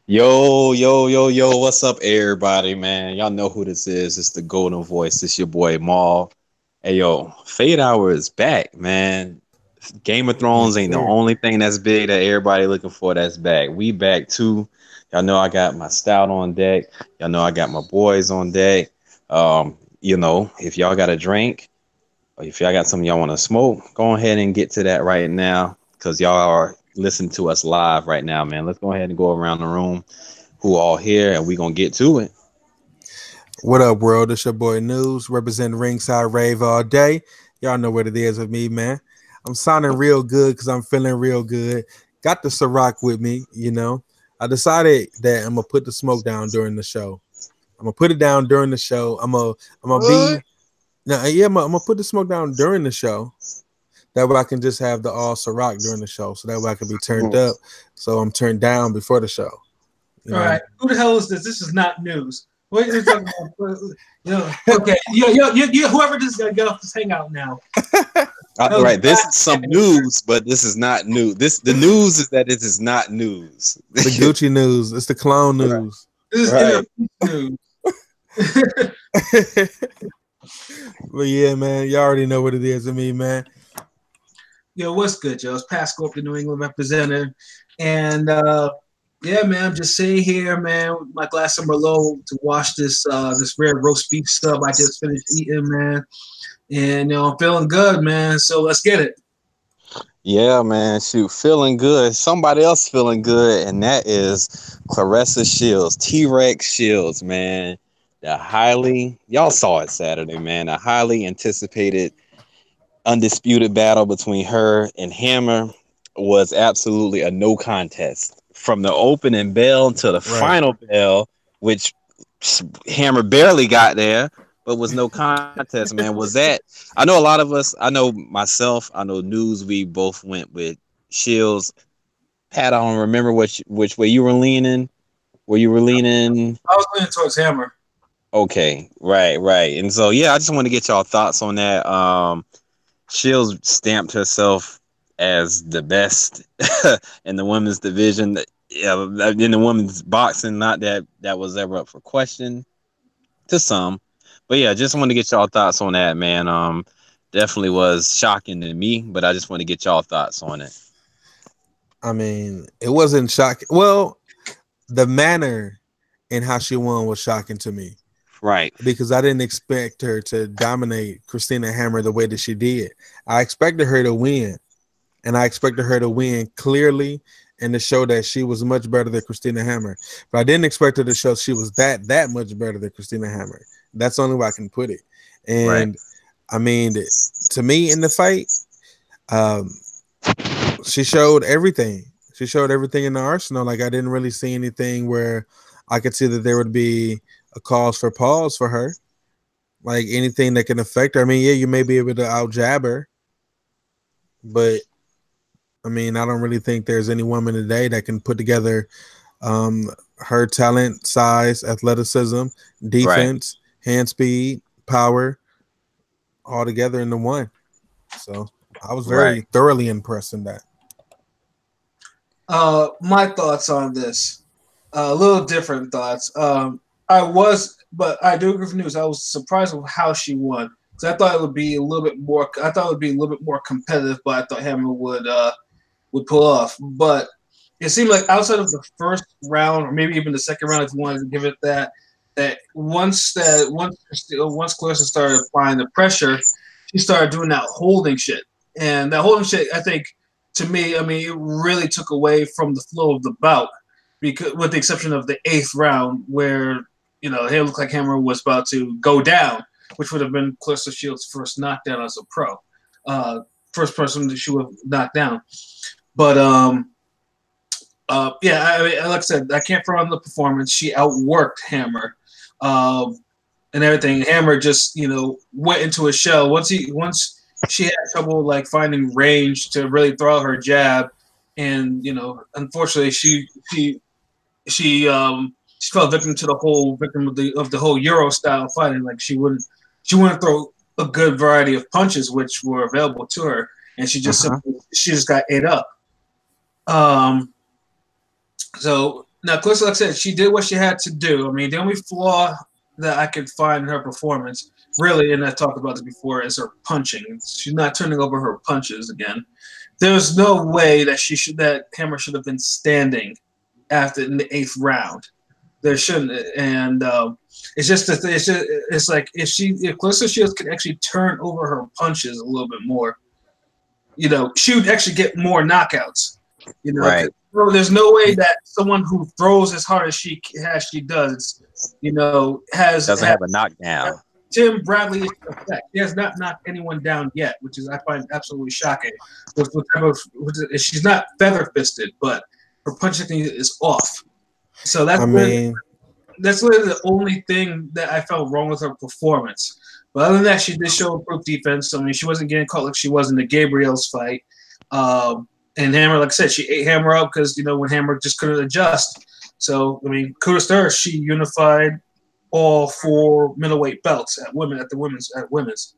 Yo, yo, yo, yo, what's up, everybody, man? Y'all know who this is. It's the Golden Voice. It's your boy Maul. Hey, yo, Fade Hour is back, man. Game of Yes, Thrones ain't the sir. only thing that's big that everybody looking for that's back. We back too. Y'all know I got my stout on deck. Y'all know I got my boys on deck. If y'all got a drink or if y'all got something y'all want to smoke, go ahead and get to that right now because y'all are listening to us live right now, man. Let's go ahead and go around the room who all here and we gonna get to it. What up, world? It's your boy News, representing Ringside Rave all day. Y'all know what it is with me, man. I'm sounding real good because I'm feeling real good. Got the Ciroc with me. I decided that I'm gonna put the smoke down during the show. I'm gonna put it down during the show. I'm gonna What? be now. Yeah, I'm gonna put the smoke down during the show. That way I can just have the all Ciroc during the show, so that way I can be turned Mm. up. So I'm turned down before the show. You All know, right. Who the hell is this? This is not news. What are you talking about? Okay. Whoever this is gonna get off this hangout now. All That was right, this is some news, but this is not new. The news is that this is not news. the Gucci news. It's the clone Right, news. this is right. news. But yeah, man, y'all already know what it is to me, man. Yo, what's good, Joe? It's Pascal, the New England representative, and yeah, man, I'm just sitting here, man, with my glass of Merlot to watch this rare roast beef sub I just finished eating, man, and I'm feeling good, man. So let's get it. Yeah, man. Shoot, feeling good. Somebody else feeling good, and that is Clarissa Shields, T Rex Shields, man. The highly, y'all saw it Saturday, man. A highly anticipated, undisputed battle between her and Hammer was absolutely a no contest. From the opening bell to the Right. final bell, which Hammer barely got there, but was no contest, man. Was that? I know a lot of us. I know myself. I know News. We both went with Shields. Pat, I don't remember which way you were leaning. Where you were leaning? I was leaning towards Hammer. Okay, right, right. And so yeah, I just want to get y'all thoughts on that. Shields stamped herself as the best in the women's division. Yeah, in the women's boxing, not that that was ever up for question to some. But yeah, just want to get y'all thoughts on that, man. Definitely was shocking to me, but I just want to get y'all thoughts on it. I mean, it wasn't shocking. Well, the manner in how she won was shocking to me Right, because I didn't expect her to dominate Christina Hammer the way that she did. I expected her to win, and I expected her to win clearly and to show that she was much better than Christina Hammer. But I didn't expect her to show she was that much better than Christina Hammer. That's the only way I can put it. right, And I mean, to me in the fight, um, she showed everything. She showed everything in the arsenal. Like I didn't really see anything where I could see that there would be a cause for pause for her. Like anything that can affect her. I mean, yeah, you may be able to out jab her, but I mean, I don't really think there's any woman today that can put together her talent, size, athleticism, right, defense, hand speed, power, all together into one. So I was right. very thoroughly impressed in that. My thoughts on this, a little different thoughts. But I do agree with news. I was surprised with how she won because I thought it would be a little bit more. I thought it would be a little bit more competitive, but I thought Hammer would pull off. But it seemed like outside of the first round, or maybe even the second round, if you wanted to give it that once Clarissa started applying the pressure, she started doing that holding shit, and that holding shit, I think, to me, I mean, it really took away from the flow of the bout, because with the exception of the eighth round, where it looked like Hammer was about to go down, which would have been Clarissa Shields' first knockdown as a pro, first person that she would have knocked down. But yeah, I mean, like I said, I can't throw on the performance. She outworked Hammer, and everything. Hammer just went into a shell once she had trouble like finding range to really throw out her jab, and unfortunately she fell victim to the whole victim of the whole Euro style fighting. Like she wouldn't throw a good variety of punches which were available to her, and she just got ate up. Um, so Now, Clarissa, like I said, she did what she had to do. I mean, the only flaw that I could find in her performance, really, and I talked about this before, is her punching. She's not turning over her punches again. There's no way that Hammer should have been standing after in the 8th round. There shouldn't, and it's just it's like if Clarissa Shields could actually turn over her punches a little bit more, she would actually get more knockouts. Right. There's no way that someone who throws as hard as she does, doesn't have a knockdown. Tim Bradley is perfect. He has not knocked anyone down yet, which is I find absolutely shocking. She's not feather fisted, but her punching is off. So that's literally the only thing that I felt wrong with her performance. But other than that, she did show improved defense. I mean, she wasn't getting caught like she was in the Gabriel's fight. And Hammer, like I said, she ate Hammer up because, when Hammer just couldn't adjust. So, I mean, kudos to her. She unified all 4 middleweight belts at women's.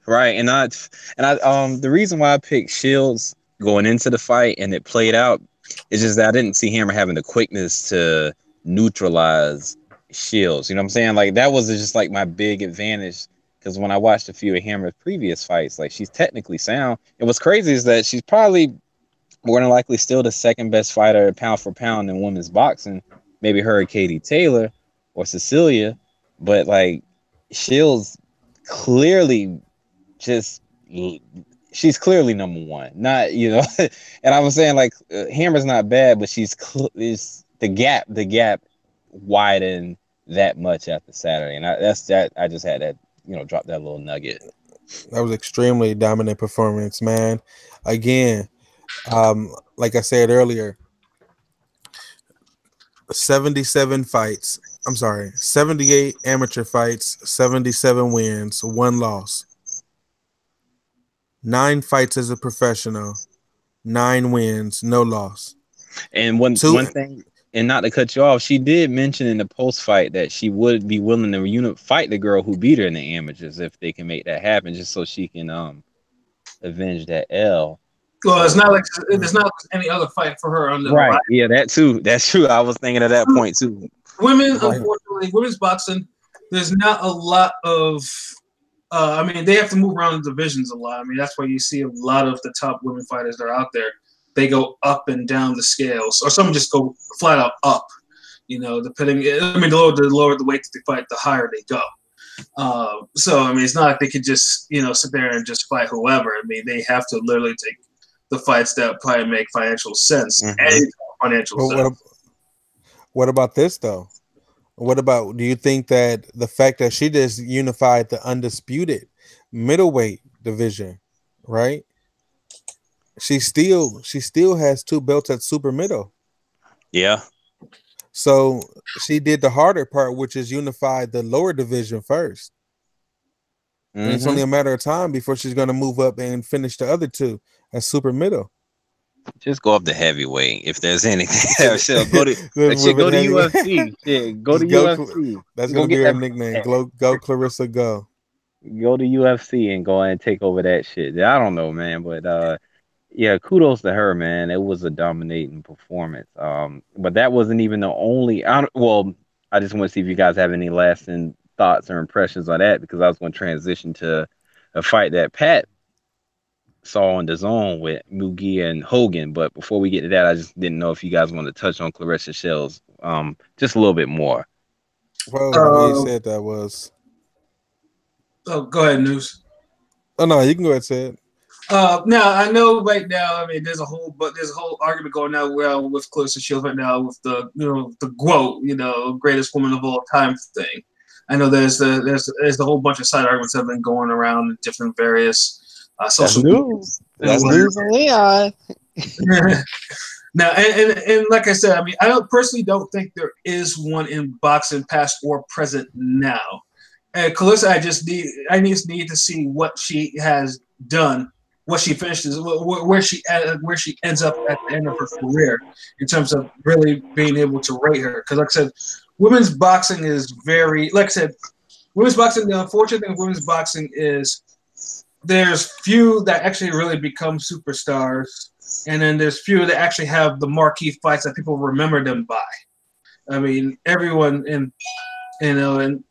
Right. And I the reason why I picked Shields going into the fight and it played out is just that I didn't see Hammer having the quickness to neutralize Shields. You know what I'm saying? Like, that was just like my big advantage. Because when I watched a few of Hammer's previous fights, like, she's technically sound. And what's crazy is that she's probably more than likely still the second best fighter pound for pound in women's boxing. Maybe her or Katie Taylor or Cecilia. But, like, Shields clearly she's clearly number one. Not, and I was saying, like, Hammer's not bad, but the gap widened that much after Saturday. And I just had that, drop that little nugget. That was extremely dominant performance, man. Again, like I said earlier, 78 amateur fights, 77 wins, 1 loss. 9 fights as a professional, 9 wins, no loss. And one thing, and not to cut you off, she did mention in the post fight that she would be willing to fight the girl who beat her in the amateurs if they can make that happen, just so she can avenge that L. Well, it's not like any other fight for her on the right. Yeah, that too. That's true. I was thinking of that point too. Unfortunately, women's boxing, there's not a lot of. I mean, they have to move around the divisions a lot. I mean, that's why you see a lot of the top women fighters that are out there. They go up and down the scales, or some just go flat out up. Depending. I mean, the lower the weight that they fight, the higher they go. So I mean, it's not like they could just sit there and just fight whoever. I mean, they have to literally take the fights that probably make financial sense. Mm-hmm. What about this though? Do you think that the fact that she just unified the undisputed middleweight division, right? She still has 2 belts at super middle. Yeah. So she did the harder part, which is unify the lower division first. Mm-hmm. And it's only a matter of time before she's going to move up and finish the other 2 at super middle. Just go up to heavyweight if there's anything else. Go to UFC. Shit, go to UFC. That's going to be her nickname. Go Clarissa, go. Go to UFC and go and take over that shit. I don't know, man, but yeah, kudos to her, man. It was a dominating performance. But that wasn't even the only. I just want to see if you guys have any lasting thoughts or impressions on that, because I was going to transition to a fight that Pat saw on DAZN with Mugi and Hogan. But before we get to that, I just didn't know if you guys wanted to touch on Clarissa Shields just a little bit more. Well, the way you said that was. Oh, go ahead, News. Oh no, you can go ahead and say it. Now I know right now. I mean, there's a whole argument going on with Clarissa Shields right now with the the GWOAT, greatest woman of all time thing. I know there's a whole bunch of side arguments that have been going around in different various social news. That's news on Leon. Now, and like I said, I mean, I personally don't think there is one in boxing, past or present now. And Clarissa, I just need to see what she has done, what she finishes, where she ends up at the end of her career in terms of really being able to rate her. Because, like I said, women's boxing is women's boxing. The unfortunate thing with women's boxing is there's few that actually really become superstars and then there's few that actually have the marquee fights that people remember them by. I mean, everyone and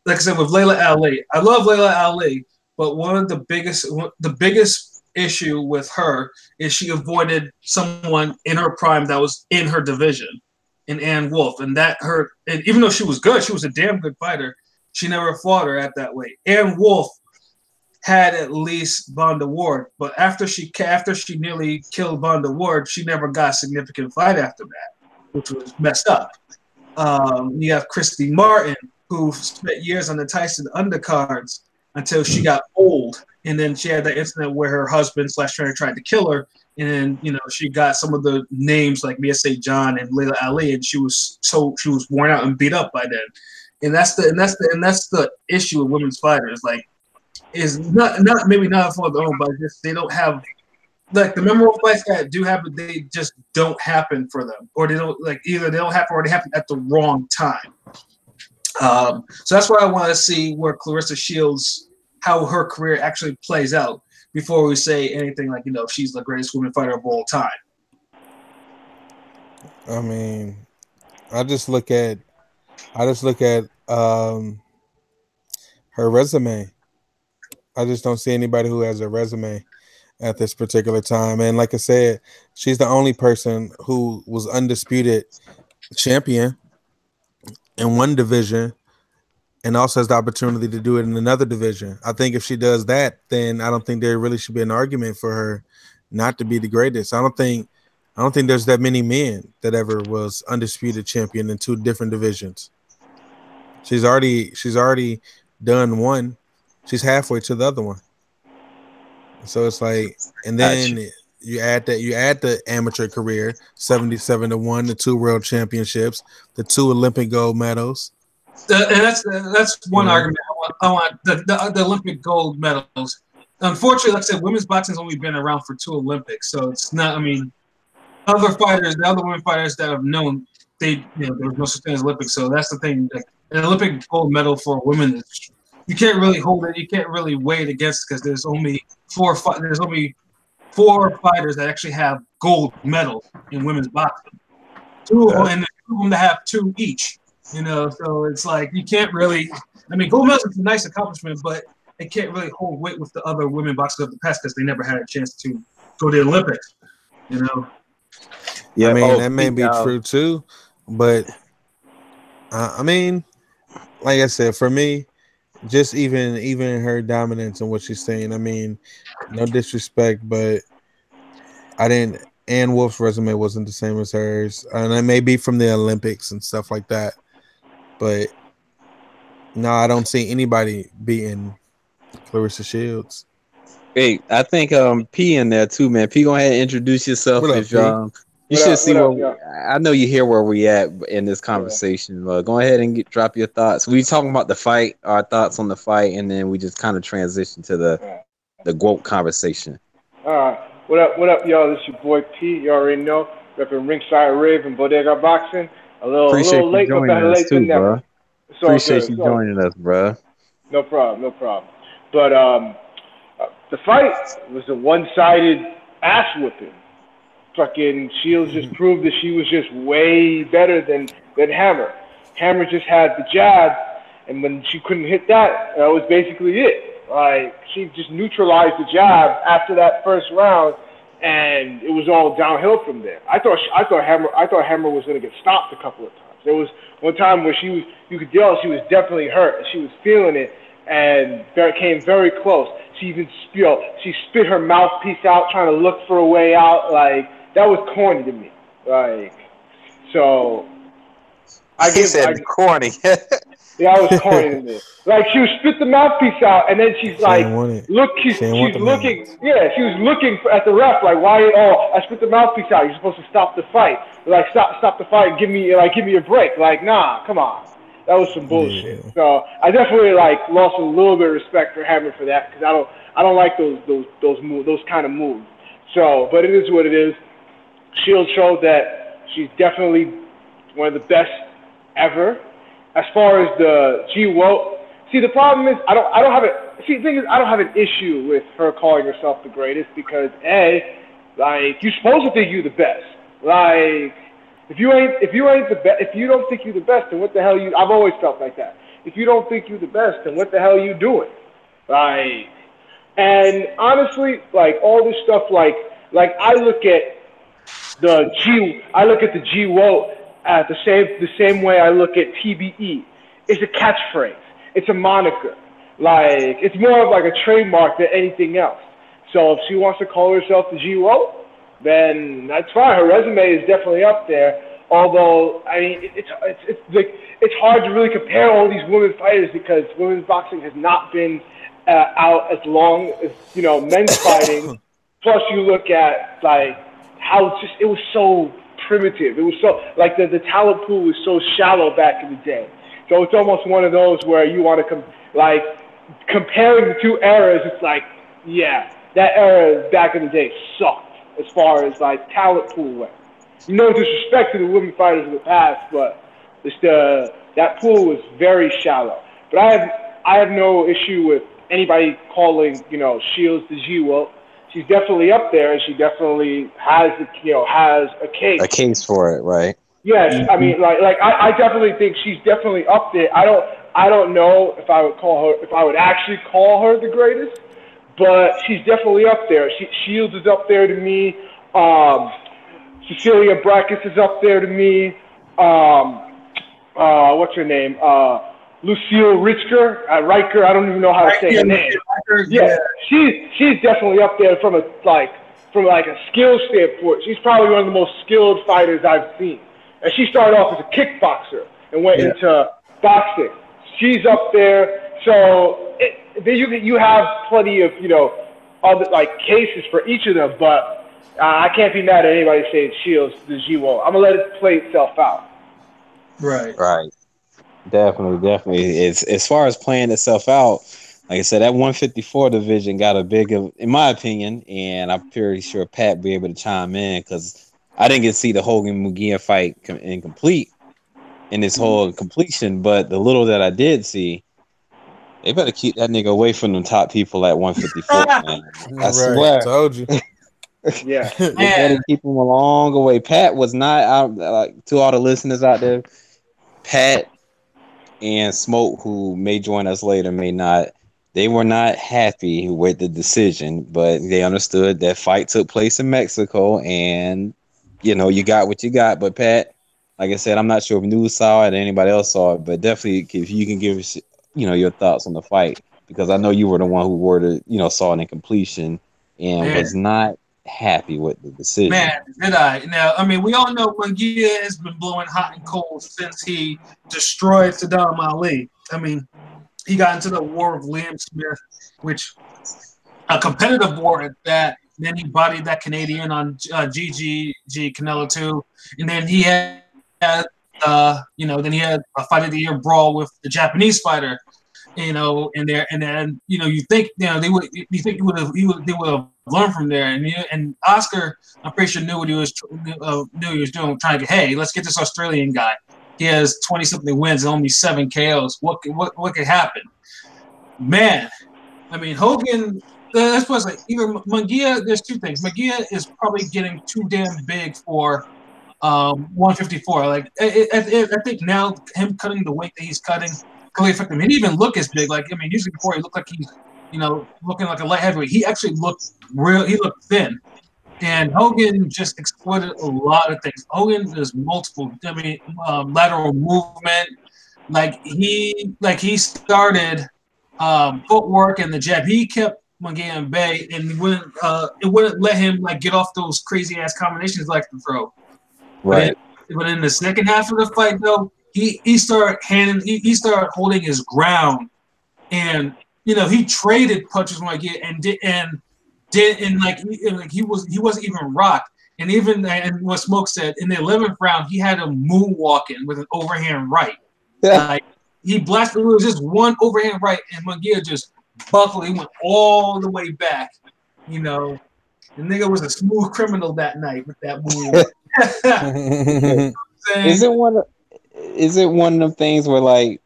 like I said with Layla Ali, I love Layla Ali, but one of the biggest issue with her is she avoided someone in her prime that was in her division, in Ann Wolfe, and that hurt. And even though she was good, she was a damn good fighter. She never fought her at that weight. Ann Wolfe had at least Vonda Ward, but after she nearly killed Vonda Ward, she never got a significant fight after that, which was messed up. You have Christy Martin, who spent years on the Tyson undercards until she got old, and then she had that incident where her husband/trainer tried to kill her, and then she got some of the names like Mia St. John and Layla Ali, and she was worn out and beat up by then. And that's the issue with women's fighters, like, is not maybe not for their own, but just they don't have, like, the memorable fights that do happen, they just don't happen for them, or they don't, like, either they don't happen or they happen at the wrong time. So that's why I want to see where Clarissa Shields, how her career actually plays out before we say anything like, she's the greatest women fighter of all time. I mean, I just look at her resume. I just don't see anybody who has a resume at this particular time. And like I said, she's the only person who was undisputed champion in one division and also has the opportunity to do it in another division. I think if she does that, then I don't think there really should be an argument for her not to be the greatest. I don't think there's that many men that ever was undisputed champion in two different divisions. She's already done one. She's halfway to the other one. So it's like, and then you add the amateur career, 77-1, the 2 world championships, the 2 Olympic gold medals. And that's one argument. I want the Olympic gold medals. Unfortunately, like I said, women's boxing's only been around for 2 Olympics, so it's not. I mean, the other women fighters that have known, there was no such thing as Olympics. So that's the thing. Like, an Olympic gold medal for women, you can't really hold it. You can't really weigh it against, because there's only 4 fighters that actually have gold medals in women's boxing. 2 and 2 of them to have 2 each. So it's like you can't really. I mean, gold medals is a nice accomplishment, but it can't really hold weight with the other women boxers of the past because they never had a chance to go to the Olympics. Yeah, I mean, that may be true too, but I mean, like I said, for me, just even her dominance and what she's saying. I mean, no disrespect, but Ann Wolfe's resume wasn't the same as hers, and it may be from the Olympics and stuff like that. But no, I don't see anybody beating Clarissa Shields. Hey, I think P in there too, man. P, go ahead and introduce yourself. You should see I know you hear where we at in this conversation. Go ahead and drop your thoughts. We talking about the fight, our thoughts on the fight, and then we just kind of transition to the GOAT conversation. All right. What up, y'all? This is your boy P. You already know. Repping Ringside Rave and Bodega Boxing. A little late, but better late than never. Appreciate you joining us, bro. No problem. But the fight was a one-sided ass whooping. Fucking Shields just proved that she was just way better than Hammer. Hammer just had the jab, and when she couldn't hit that was basically it. Like, she just neutralized the jab after that first round, and it was all downhill from there. I thought Hammer was going to get stopped a couple of times. There was one time where you could tell she was definitely hurt. She was feeling it, and that came very close. She even she spit her mouthpiece out, trying to look for a way out. Like, that was corny to me. Like, so I said corny. Yeah, I was corny to me. Like, she would spit the mouthpiece out, and then she's like, she's looking. Yeah, she was looking at the ref, like, why? Oh, I spit the mouthpiece out. You're supposed to stop the fight. Like, stop the fight and give me a break. Like, nah, come on. That was some bullshit. Yeah. So I definitely lost a little bit of respect for Hammer for that, because I don't like those kind of moves. So, but it is what it is. Shields showed that she's definitely one of the best ever. As far as the GWOT, see, the problem is I don't have it. See, the thing is, I don't have an issue with her calling herself the greatest, because A, Like, you're supposed to think you're the best. Like, if you ain't the best, if you don't think you're the best, then what the hell you? I've always felt like that. If you don't think you're the best, then what the hell are you doing? Like, and honestly, like all this stuff, like I look at the G Woe at the same way I look at TBE. It's a catchphrase. It's a moniker. Like, it's more of like a trademark than anything else. So if she wants to call herself the G Woe, then that's fine. Her resume is definitely up there. Although, I mean, it's hard to really compare all these women fighters because women's boxing has not been out as long as, you know, men's fighting. Plus, you look at like how it was so primitive. It was so like the talent pool was so shallow back in the day. So it's almost one of those where you want to comparing the two eras. It's like, yeah, that era back in the day sucked as far as like talent pool went. No disrespect to the women fighters of the past, but that pool was very shallow. But I have no issue with anybody calling, you know, Shields the G-Woe. She's definitely up there, and she definitely has a case. A case for it, right? Yes, I mean, I definitely think she's definitely up there. I don't know if I would actually call her the greatest, but she's definitely up there. Shields is up there to me. Cecilia Brækhus is up there to me. What's her name? Lucille Richter, Riker. I don't even know how to say her name. Yeah, she's definitely up there from a skill standpoint. She's probably one of the most skilled fighters I've seen. And she started off as a kickboxer and went into boxing. She's up there. So you have plenty of, you know, other like cases for each of them, but I can't be mad at anybody saying Shields the G-Woe. I'm gonna let it play itself out. Right. Definitely. It's as far as playing itself out. Like I said, that 154 division got a big, in my opinion, and I'm pretty sure Pat will be able to chime in because I didn't get to see the Hogan Munguia fight incomplete in this whole completion, but the little that I did see, they better keep that nigga away from them top people at 154, man. I swear. Told you. Yeah. They better keep him a long way. Pat was not out, like, to all the listeners out there. Pat and Smoke, who may join us later, may not. They were not happy with the decision, but they understood that fight took place in Mexico, and you know, you got what you got. But Pat, like I said, I'm not sure if News saw it or anybody else saw it, but definitely if you can give us, you know, your thoughts on the fight, because I know you were the one who saw it in completion and was not happy with the decision. Man, did I? Now, I mean, we all know Munguia has been blowing hot and cold since he destroyed Saddam Ali. I mean, he got into the war with Liam Smith, which a competitive war at that. Then he bodied that Canadian on GG Canelo 2, and then he had then he had a fight of the year brawl with the Japanese fighter, you know, in there, and then you know you think they would have learned from there, and Oscar, I'm pretty sure knew what he was doing, trying to get, hey, let's get this Australian guy. He has 20-something wins and only 7 KOs. What could happen? Man, I mean, Hogan. That's what's like. Either Munguia. There's two things. Munguia is probably getting too damn big for 154. Like I think now him cutting the weight that he's cutting really affect him. He didn't even look as big. Like, I mean, usually before he looked like he's, you know, looking like a light heavyweight. He actually looked real. He looked thin. And Hogan just exploited a lot of things. Hogan does multiple. I mean, lateral movement. He started footwork and the jab. He kept Munguia in bay, and it wouldn't let him like get off those crazy ass combinations like the throw. Right. But in the second half of the fight, though, he started holding his ground, and you know he traded punches when he wasn't even rocked, and what Smoke said in the 11th round he had him moonwalking with an overhand right. Like he blasted. It was just one overhand right, and Munguia just buckled. He went all the way back. You know, the nigga was a smooth criminal that night with that moonwalk. Is it one of them things where like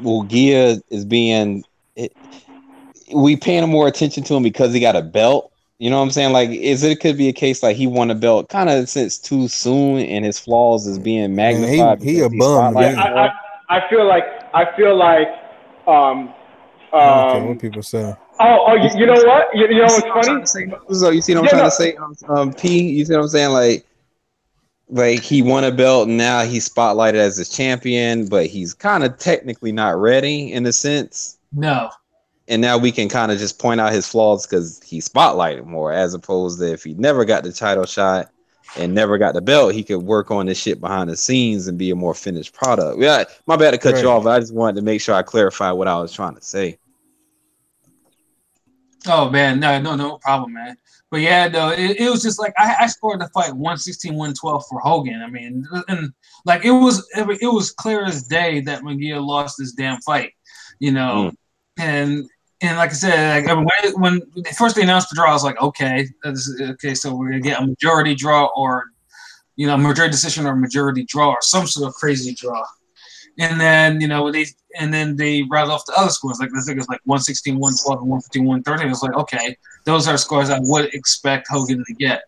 Munguia is being we paying more attention to him because he got a belt, You know what I'm saying? Like, could be a case like he won a belt kind of since too soon, and his flaws is being magnified he a because he's bum to me. spotlighted. I feel like I don't care what people say. you know what? You know what's funny? So you see what I'm trying to say? P, you see what I'm saying? Like he won a belt, and now he's spotlighted as a champion, but he's kind of technically not ready in a sense. No. And now we can kind of just point out his flaws because he's spotlighted more, as opposed to if he never got the title shot and never got the belt, he could work on this shit behind the scenes and be a more finished product. Yeah, my bad to cut you off. I just wanted to make sure I clarify what I was trying to say. Oh man, no problem, man. But yeah, no, it was just like I scored the fight 116-112 for Hogan. I mean, and like it was clear as day that Munguia lost this damn fight, you know. And like I said, like, when first they announced the draw, I was like, okay, so we're gonna get a majority draw or majority decision or majority draw or some sort of crazy draw. And then they rattled off the other scores. Like I think it was like 116, 112, and 115, 130. It was like, okay, those are scores I would expect Hogan to get.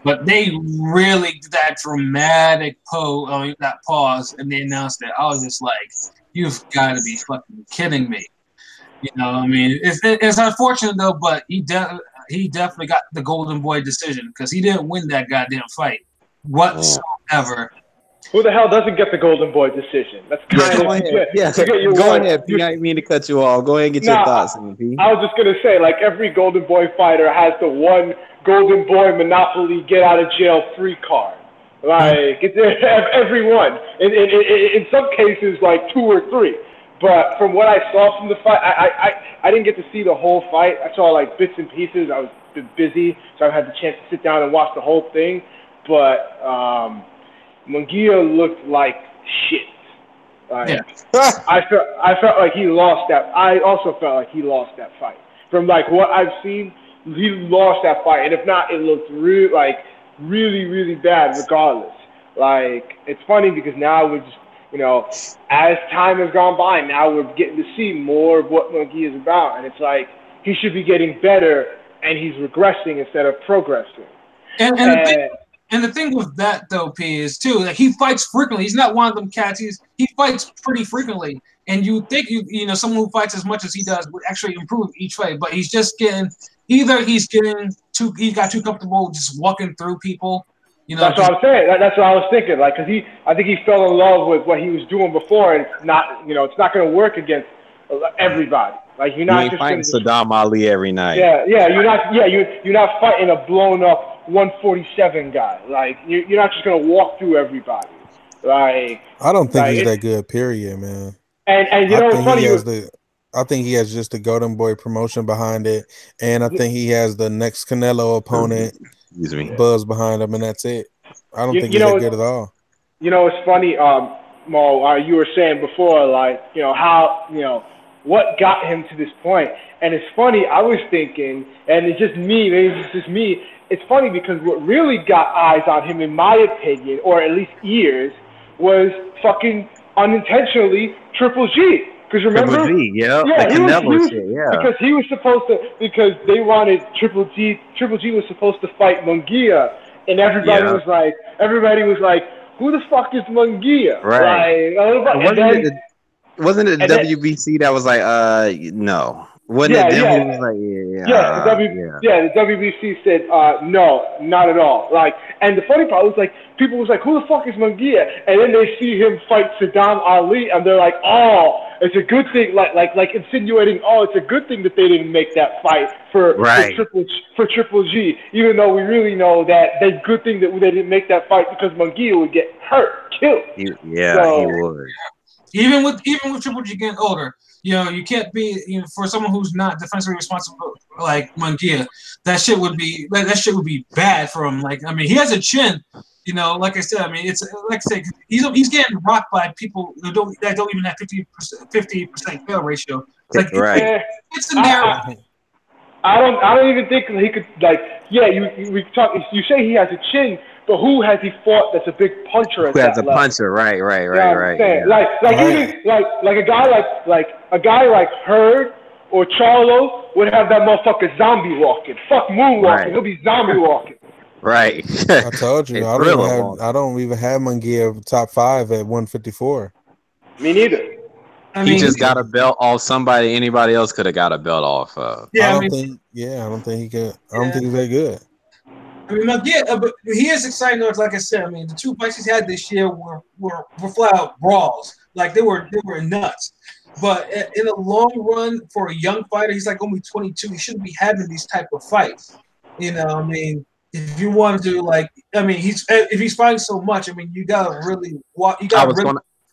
But they really did that dramatic that pause, and they announced it. I was just like, you've got to be fucking kidding me. You know, I mean, it's unfortunate though, but he definitely got the Golden Boy decision because he didn't win that goddamn fight whatsoever. Who the hell doesn't get the Golden Boy decision? That's kind of go ahead, P. I didn't mean to cut you off. Go ahead and get your thoughts on P. I was just gonna say, like every Golden Boy fighter has the one Golden Boy Monopoly get out of jail free card. Like it's everyone. In some cases, like 2 or 3. But from what I saw from the fight, I didn't get to see the whole fight. I saw like bits and pieces. I was busy, so I had the chance to sit down and watch the whole thing. But Munguia looked like shit. Like, I felt like he lost that. I also felt like he lost that fight. From like what I've seen, he lost that fight. And if not, it looked really bad regardless. Like, it's funny because now we're just, as time has gone by, now we're getting to see more of what Munguia is about. And it's like, he should be getting better, and he's regressing instead of progressing. And the thing with that though, P, is too, like he fights frequently. He's not one of them cats. He fights pretty frequently. And you think someone who fights as much as he does would actually improve each fight, but he's just got too comfortable just walking through people. That's what I'm saying. That's what I was thinking. Like, cause I think he fell in love with what he was doing before, and it's not going to work against everybody. Like, you're not just fighting Saddam Ali every night. You're not fighting a blown up 147 guy. Like, you're not just going to walk through everybody. Like, I don't think he's that good. Period, man. And what's funny? I think he has just the Golden Boy promotion behind it, and I think he has the next Canelo opponent buzz behind him, and that's it. I don't think he's that good at all. It's funny, Mo. You were saying before, like, how what got him to this point, and it's funny. I was thinking, and it's just me. Maybe it's just me. It's funny because what really got eyes on him, in my opinion, or at least ears, was fucking unintentionally Triple G. Because remember, Triple G, because he was supposed to, because they wanted Triple G. Triple G was supposed to fight Munguia, and everybody was like, who the fuck is Munguia? Right. Like, wasn't it the WBC that was like, no? Wasn't it them who was like, the WBC said, no, not at all. Like, and the funny part was like, people was like, who the fuck is Munguia? And then they see him fight Saddam Ali, and they're like, oh, it's a good thing, like insinuating, oh, it's a good thing that they didn't make that fight for Triple G, even though we really know that the good thing that they didn't make that fight because Munguia would get hurt, killed. He would. Even with Triple G getting older, you can't be, for someone who's not defensively responsible like Munguia, that shit would be bad for him. Like, I mean, he has a chin, like I said, I mean, it's like I said, he's getting rocked by people that don't even have 50% fail ratio. It's like, it's a narrow. I don't even think he could, like, you say he has a chin, but who has he fought that's a big puncher? Who has a puncher? Right. Yeah. Like a guy like Hurd or Charlo would have that motherfucker zombie walking. Fuck moonwalking. Right. He'll be zombie walking. Right. I told you, Hey, I Thriller don't even have Munguia top 5 at 154. Me neither. I He mean, just got a belt off somebody anybody else could have got a belt off of. yeah, I I don't mean, think he could. I don't Yeah. think he's that good. I mean, but he is exciting. Like I said, I mean, the 2 fights he's had this year were flat out brawls. Like they were nuts. But in the long run, for a young fighter, he's like only 22. He shouldn't be having these type of fights. You know, I mean, if you want to if he's fighting so much, I mean, you gotta really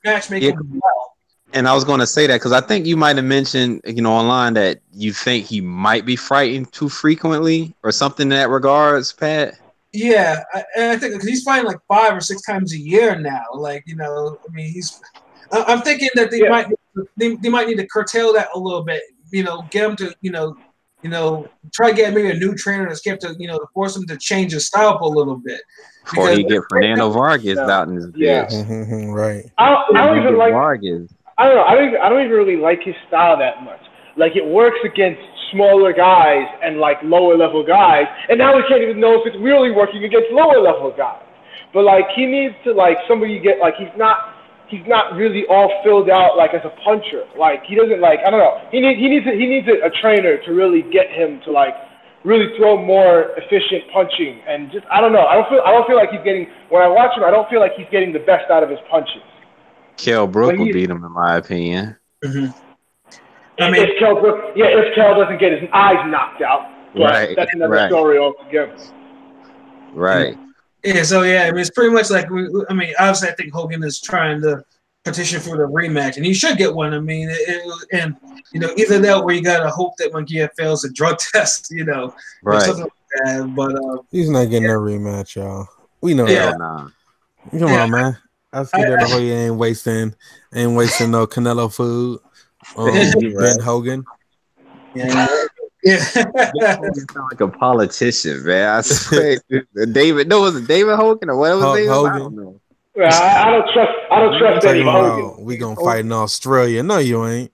match make him well. And I was going to say that because I think you might have mentioned, online that you think he might be fighting too frequently or something in that regards, Pat. Yeah, and I think because he's fighting like 5 or 6 times a year now. Like, I mean, I'm thinking that they might need to curtail that a little bit. Get him to try to get maybe a new trainer that's kept to force him to change his style up a little bit. Before he get Fernando Vargas out in his bitch. Right. I don't even like Vargas. I don't know. I don't even really like his style that much. Like it works against smaller guys and like lower level guys, and now we can't even know if it's really working against lower level guys. But like he needs to somebody get he's not really all filled out like as a puncher. Like he doesn't I don't know. He needs a trainer to really get him to really throw more efficient punching and just I don't know. I don't feel like he's getting when I watch him. I don't feel like he's getting the best out of his punches. Kell Brook will beat him, in my opinion. Mm-hmm. If Kell doesn't get his eyes knocked out, right? That's another story altogether. Right. Yeah. So yeah, I mean, it's pretty much like obviously, I think Hogan is trying to petition for the rematch, and he should get one. I mean, either that or you gotta hope that Munguia fails a drug test, or something like that. But he's not getting a rematch, y'all. We know that. Nah. Come on, man. I see that Hogan ain't wasting no Canelo food. Ben Hogan. Yeah. You sound like a politician, man. I swear. Was it David Hogan or what was it? Hogan. I don't know. I don't trust David Hogan. We gonna fight in Australia. No, you ain't.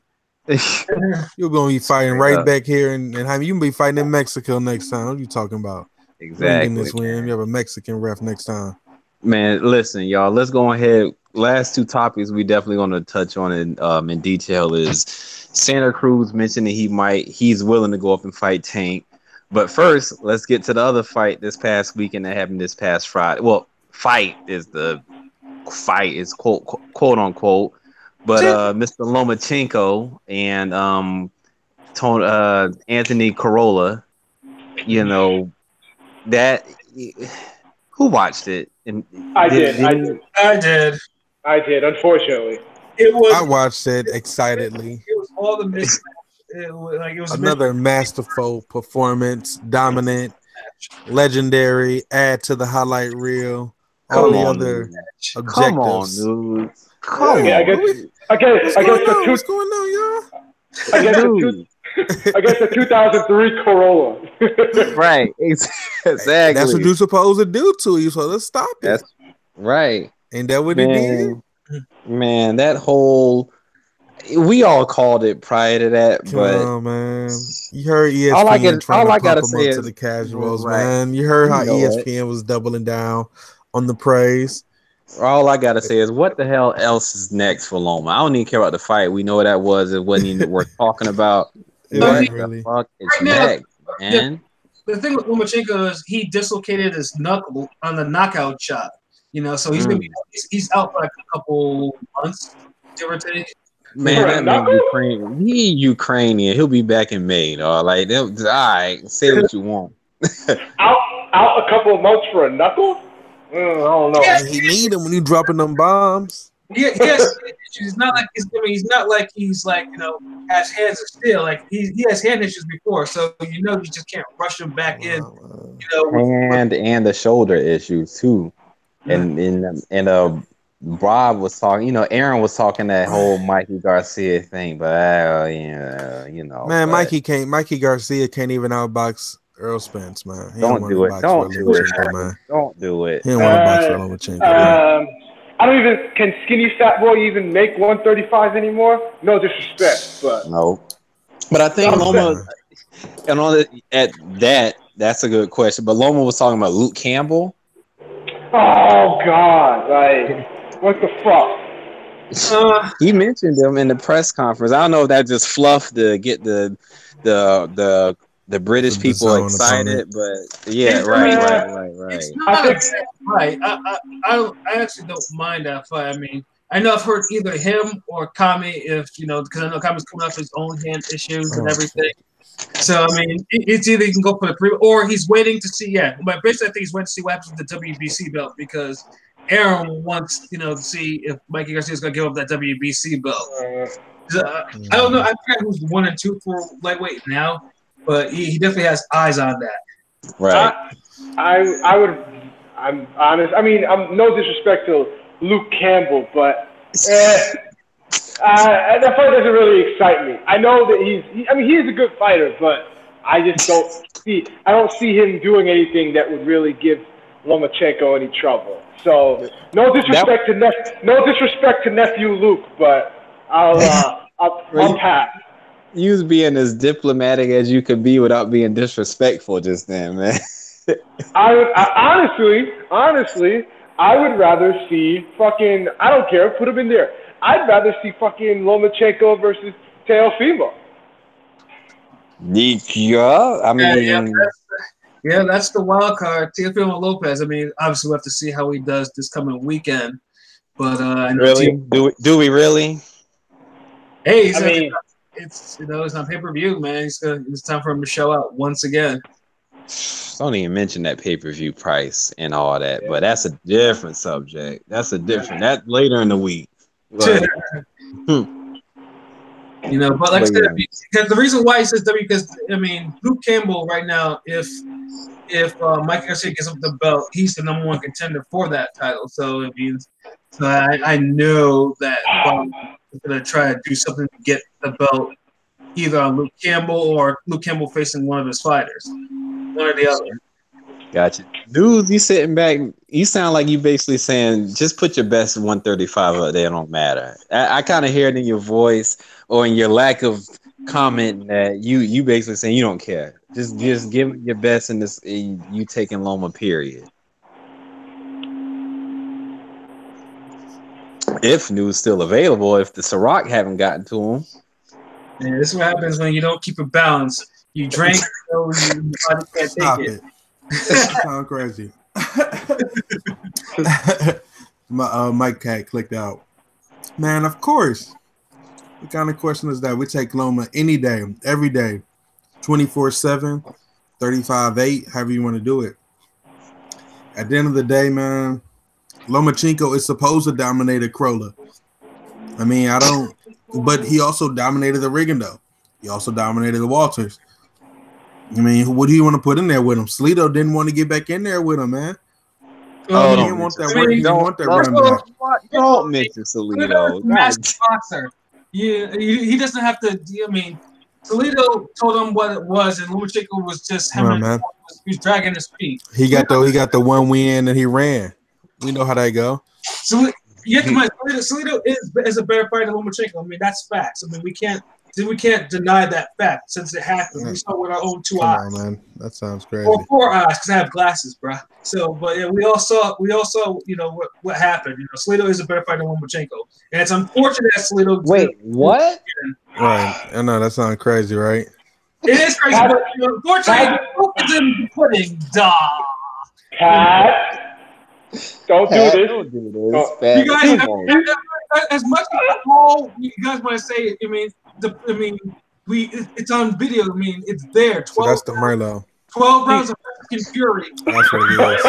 You're gonna be fighting right back here, and you can be fighting in Mexico next time. What are you talking about? Exactly. This win. You have a Mexican ref next time. Man, listen, y'all. Let's go ahead. Last 2 topics we definitely going to touch on in detail is Santa Cruz mentioned that he's willing to go up and fight Tank. But first, let's get to the other fight this past weekend that happened this past Friday. Well, fight is quote unquote. But Mr. Lomachenko and Anthony Crolla, that who watched it? And I did. Unfortunately, I watched it excitedly. It was all the mismatch. It was another masterful performance, dominant, legendary. Add to the highlight reel. All the other objectives. Come on, dude. Come on. What's going on, y'all? I guess the 2003 Corolla. Right. Exactly. That's what you're supposed to do to you. So let's stop it. That's right. Ain't that what it did? Man, that whole we all called it prior to that, but on, man. You heard ESPN trying to pump them up to the casuals, man. You heard how ESPN was doubling down on the praise. All I gotta say is, what the hell else is next for Loma? I don't even care about the fight. We know what that was. It wasn't even worth talking about. What the fuck is next, man? The thing with Lomachenko is he dislocated his knuckle on the knockout shot. So he's out for like a couple months, give or take. Man, that man Ukrainian. He Ukrainian. He'll be back in May. All right, say what you want. out a couple of months for a knuckle? I don't know. Yeah, he need him when you dropping them bombs. Yeah, yes. It's not like he's not like he's has hands of steel. Like he has hand issues before, so you just can't rush him back in. And the shoulder issues too. And Rob was talking, Aaron was talking that whole Mikey Garcia thing, but man, Mikey Garcia can't even outbox Earl Spence, man. Don't do it. Don't do it. Don't do it. He don't want to box Lomachenko. I don't even. Can Skinny Fat Boy even make 135 anymore? No disrespect, but no. But I think Loma, Okay. and on at that's a good question. But Loma was talking about Luke Campbell. Oh God! Like, what the fuck? He mentioned him in the press conference. I don't know if that just fluff to get the the British The people zone opponent. excited, but yeah, I mean, right. it's I not a think bad fight. I actually don't mind that fight. I mean, I know I've heard either him or Kami, if because I know Kami's coming off his own hand issues and Oh. everything. So I mean, it's either you can go for the pre, or he's waiting to see. Yeah, but basically, I think he's waiting to see what happens with the WBC belt because Aaron wants to see if Mikey Garcia's gonna give up that WBC belt. I don't know. I forgot who's 1 and 2 for lightweight now, but he definitely has eyes on that. Right. I would. I'm honest. I mean, I'm no disrespect to Luke Campbell, but that fight doesn't really excite me. I know that I mean, he is a good fighter, but I just don't see. I don't see him doing anything that would really give Lomachenko any trouble. So no disrespect to nephew Luke, but I'll pass. You was being as diplomatic as you could be without being disrespectful just then, man. Honestly, I would rather see fucking. I don't care. Put him in there. I'd rather see fucking Lomachenko versus Teofimo. Yeah, I mean, That's the wild card. Teofimo Lopez. I mean, obviously we have to see how he does this coming weekend. But I know really, do we really? Hey, it's on pay-per-view, man. It's time for him to show out once again. Don't even mention that pay-per-view price and all that, but that's a different subject. That later in the week. But, but like I said, because the reason why he says W, because I mean, Luke Campbell right now, if Mike Garcia gets up the belt, he's the #1 contender for that title. So it means, I know that Bob is gonna try to do something to get the belt either on Luke Campbell or Luke Campbell facing one of his fighters, one or the other. Gotcha. Dude, you sitting back, you sound like you basically saying, just put your best 135 up there, don't matter. I kind of hear it in your voice or in your lack of comment that you basically saying you don't care. Just give your best in this, you taking Loma, period. If news still available, if the Ciroc haven't gotten to him. Yeah, this is what happens when you don't keep a balance. You drink, your body can't take it. Sound crazy. My mic cat clicked out. Man, of course. What kind of question is that? We take Loma any day, every day, 24/7, 35/8, however you want to do it. At the end of the day, man, Lomachenko is supposed to dominate a Crolla. I mean, but he also dominated the Riggin, He also dominated the Walters. I mean, what do you want to put in there with him? Slido didn't want to get back in there with him, man. He didn't want that work. He didn't want that run back. Don't mention Salido. Master boxer. Yeah, he doesn't have to. I mean, Salido told him what it was, and Lomachenko was just him. He was dragging his feet. He got the one win, and he ran. We know how that go. So Salido is a better fighter than Lomachenko. I mean, that's facts. I mean, we can't deny that fact since it happened. We saw it with our own 2 eyes. On, man. That sounds crazy. Or 4 eyes because I have glasses, bro. So, but yeah, we all saw what happened. Salido is a better fighter than Lomachenko, and it's unfortunate that Salido. Wait, what? Right. I know that sounds crazy, right? It is crazy, but unfortunately, both of them pudding. Pat. Don't do this. You guys, as much as all you guys want to say, I mean, it's on video. I mean, it's there. 12. So that's the Merlot. 12 rounds of fucking fury. That's what it is.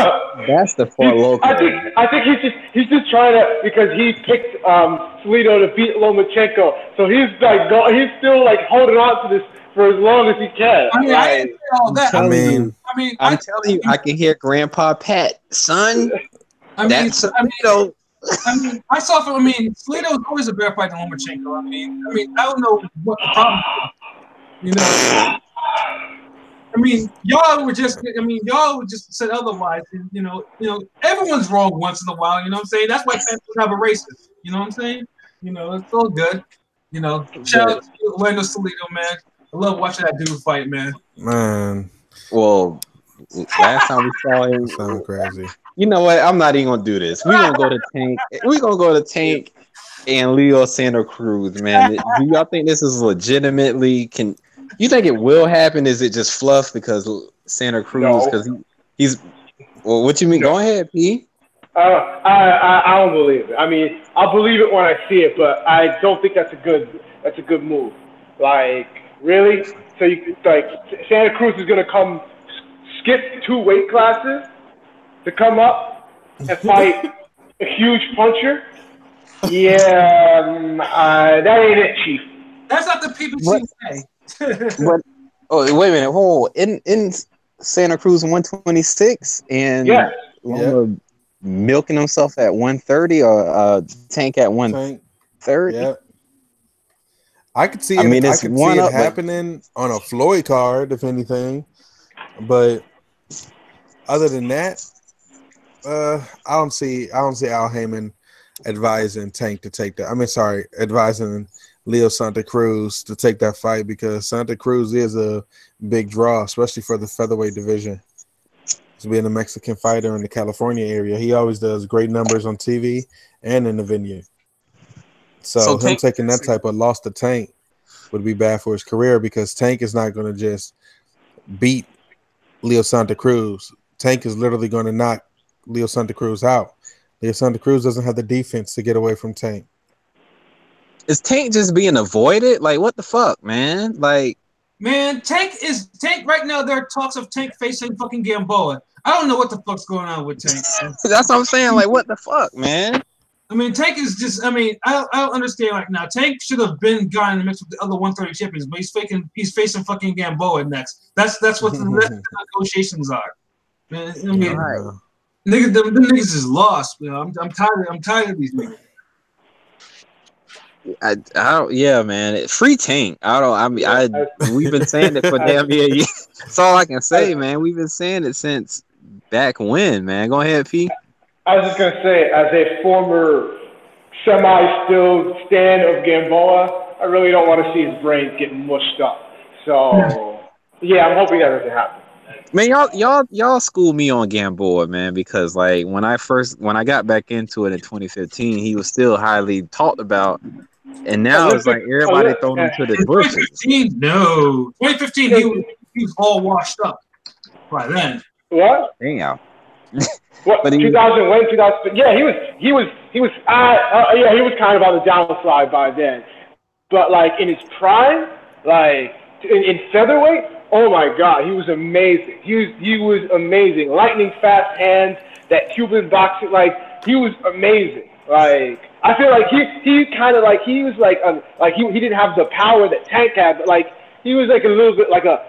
That's the far local. I think he's just trying to, because he picked Salido to beat Lomachenko, so he's still like holding on to this for as long as he can. I mean, I didn't say all that. I'm telling you, I can hear Grandpa Pat, son. Salido. I saw from. I mean, Salido is always a better fighter than Lomachenko. I mean, I don't know what the problem is. I mean, y'all would just said otherwise. Everyone's wrong once in a while. You know what I'm saying? That's why fans have a racist. You know what I'm saying? It's all good. Shout out to Orlando Salido, man. I love watching that dude fight, man. Man, Well, last time we saw him, that sounds crazy. you know what? I'm not even gonna do this. We're gonna go to Tank. We're gonna go to Tank and Leo Santa Cruz, man. Do y'all think this is legitimately? Can you think it will happen? Is it just fluff because Santa Cruz? Because he's. Well, what you mean? No. Go ahead, P. I don't believe it. I mean, I'll believe it when I see it, but I don't think that's a good move. Like, really? So you like Santa Cruz is gonna come skip 2 weight classes to come up and fight a huge puncher? Yeah, that ain't it, Chief. That's not the PBC way. But oh, wait a minute. Hold in Santa Cruz 126 and Yes. Loma milking himself at 130 or Tank at 130. Yeah. I could see it. I mean, I it's could one see it up, but- happening on a Floyd card, if anything. But other than that, I don't see Al Heyman advising Tank to take that. I mean, sorry, advising Leo Santa Cruz to take that fight because Santa Cruz is a big draw, especially for the featherweight division. He's being a Mexican fighter in the California area. He always does great numbers on TV and in the venue. So him Tank, taking that type of loss to Tank would be bad for his career because Tank is not going to just beat Leo Santa Cruz. Tank is literally going to knock Leo Santa Cruz out. Leo Santa Cruz doesn't have the defense to get away from Tank. is Tank just being avoided? Like, what the fuck, man? Like, Man, Tank right now. There are talks of Tank facing fucking Gamboa. I don't know what the fuck's going on with Tank. that's what I'm saying. Like, what the fuck, man? I mean, Tank is just. I mean, I don't understand right now. Tank should have been gone in the mix with the other 130 champions, but he's facing fucking Gamboa next. That's what the negotiations are. Man, I mean, Right. niggas, them niggas is lost. You know, I'm tired of these niggas. I don't. Yeah, man. Free Tank. We've been saying it for damn near a year. That's all I can say, man. We've been saying it since back when, man. Go ahead, P. I was just gonna say, as a former semi-still stan of Gamboa, I really don't want to see his brains getting mushed up. So, yeah, I'm hoping that doesn't happen. Man, y'all schooled me on Gamboa, man, because like when I got back into it in 2015, he was still highly talked about, and now it's like everybody throwing him to the bushes. 2015, no. 2015, he was all washed up by then. What? Damn. What? But 2000 when? 2000? Yeah, he was kind of on the downslide by then. But like in his prime, like in featherweight, oh my God, he was amazing. He was amazing. Lightning fast hands, that Cuban boxing, like he was amazing. Like I feel like he kind of like he was like he didn't have the power that Tank had, but like he was like a little bit like a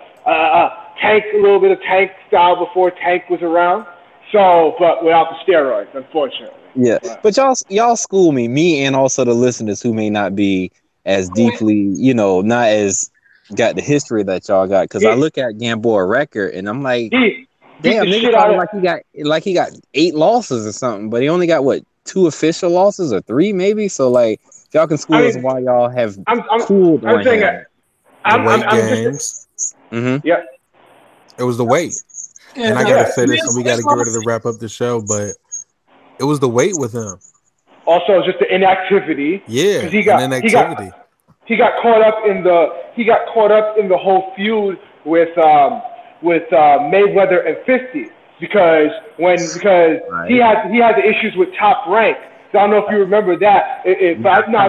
Tank, a little bit of Tank style before Tank was around. So, but without the steroids, unfortunately. Yeah, but y'all school me and also the listeners who may not be as deeply, not as got the history that y'all got. Because I look at Gamboa record and I'm like, damn, nigga talking like he got 8 losses or something, but he only got what 2 official losses or 3 maybe. So like, if y'all can school us why y'all have cooled on him. The weight games. Yeah, it was the weight. And I gotta say this, and we gotta get ready to wrap up the show, but it was the weight with him. Also, just the inactivity. Yeah, he got caught up in the whole feud with Mayweather and 50 because he had the issues with Top Rank. So I don't know if you remember that. I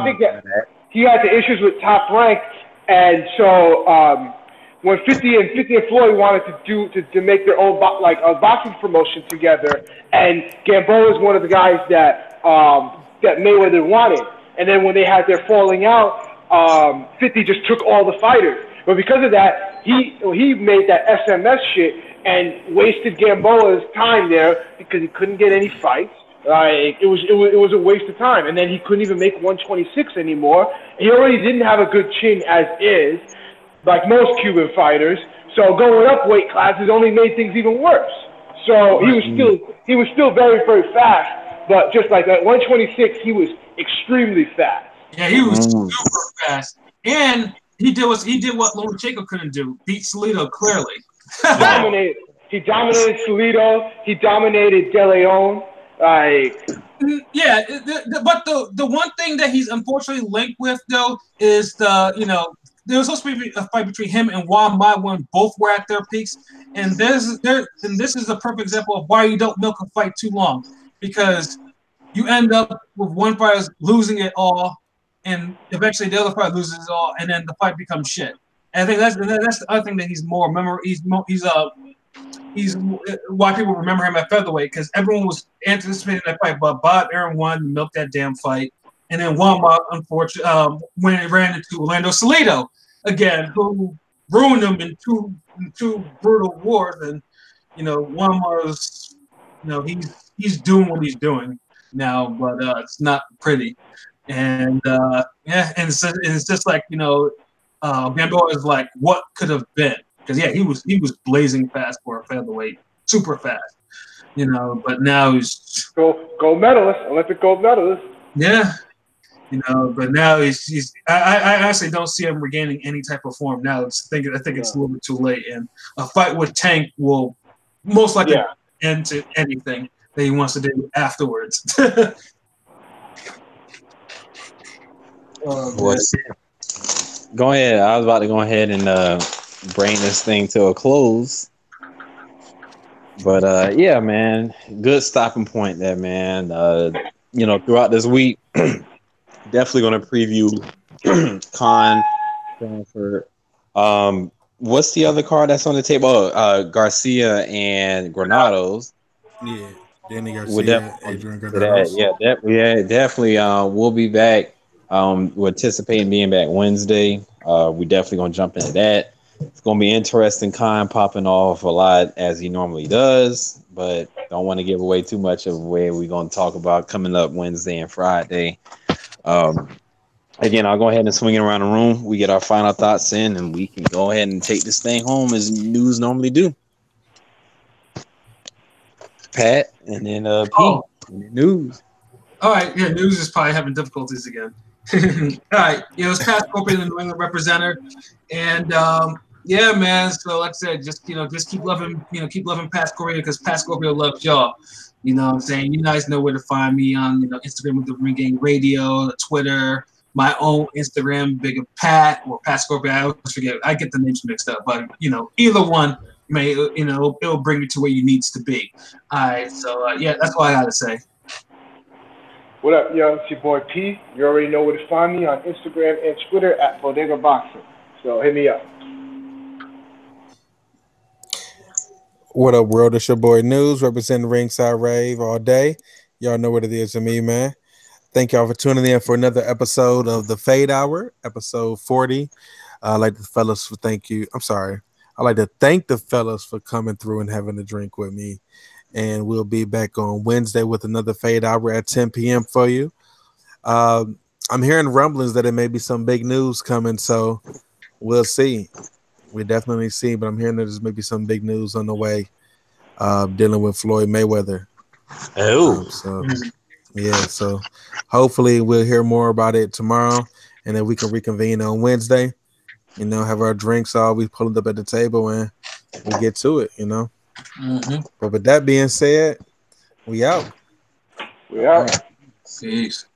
think that he had the issues with Top Rank, and so. When 50 and Floyd wanted to make their own boxing promotion together, and Gamboa is one of the guys that Mayweather wanted. And then when they had their falling out, 50 just took all the fighters. But because of that, he made that SMS shit and wasted Gamboa's time there because he couldn't get any fights. Like it was a waste of time. And then he couldn't even make 126 anymore. He already didn't have a good chin as is, like most Cuban fighters, so going up weight classes only made things even worse. So he was still very, very fast, but just like at 126, he was extremely fast. Yeah, he was super fast, and he did what Lomachenko couldn't do. Beat Salido clearly. Dominated. He dominated Salido. He dominated De Leon. Like, yeah, but the one thing that he's unfortunately linked with though is there was supposed to be a fight between him and Juan Ma when both were at their peaks, and this is a perfect example of why you don't milk a fight too long, because you end up with one fighter losing it all, and eventually the other fighter loses it all, and then the fight becomes shit. And I think that's the other thing that he's why people remember him at featherweight, because everyone was anticipating that fight, but Bob Arum won, milked that damn fight, and then Wamba, unfortunately, when it ran into Orlando Salido again, who ruined him in two brutal wars, and Wamba's, he's doing what he's doing now, but it's not pretty, and and it's just like Gamboa is like, what could have been. Because he was blazing fast for a featherweight, super fast, But now he's gold medalist, Olympic gold medalist. Yeah, But now he's. I honestly don't see him regaining any type of form now. I think it's a little bit too late, and a fight with Tank will most likely end to anything that he wants to do afterwards. Go ahead. I was about to go ahead and bring this thing to a close. But yeah, man, good stopping point there, man. Throughout this week, definitely going to preview Khan, Crawford. What's the other card that's on the table? Garcia and Granados. Yeah, Danny Garcia, Adrian Granados. Definitely. We'll be back. We're anticipating being back Wednesday. We're definitely going to jump into that. It's going to be interesting. Khan popping off a lot as he normally does, but don't want to give away too much of where we're going to talk about coming up Wednesday and Friday. Again, I'll go ahead and swing it around the room. We get our final thoughts in, and we can go ahead and take this thing home as news normally do. Pat, and then Pete, news. All right, yeah, news is probably having difficulties again. All right, it's Pat Scorpion, the New England representative, and yeah, man. So like I said, just keep loving, Pat Scorpion, because Pat Scorpion loves y'all. You know what I'm saying? You guys know where to find me on Instagram with the Ring Gang Radio, Twitter, my own Instagram, Bigger Pat or Pat Scorpion. I always forget. I get the names mixed up, but either one may it'll bring me to where you needs to be. All right, so yeah, that's all I gotta say. What up, yo? It's your boy P. You already know where to find me on Instagram and Twitter at Bodega Boxing. So hit me up. What up, world? It's your boy News, representing Ringside Rave all day. Y'all know what it is to me, man. Thank y'all for tuning in for another episode of the Fade Hour, episode 40. I'd like the fellas for thank you. I'm sorry. I'd like to thank the fellas for coming through and having a drink with me. And we'll be back on Wednesday with another Fade Hour at 10 p.m. for you. I'm hearing rumblings that there may be some big news coming, so we'll see. We definitely see, but I'm hearing that there's maybe some big news on the way dealing with Floyd Mayweather. Oh. So hopefully we'll hear more about it tomorrow, and then we can reconvene on Wednesday, have our drinks all. We pull it up at the table, and we get to it, Mm-hmm. But with that being said, we out. We out. Peace.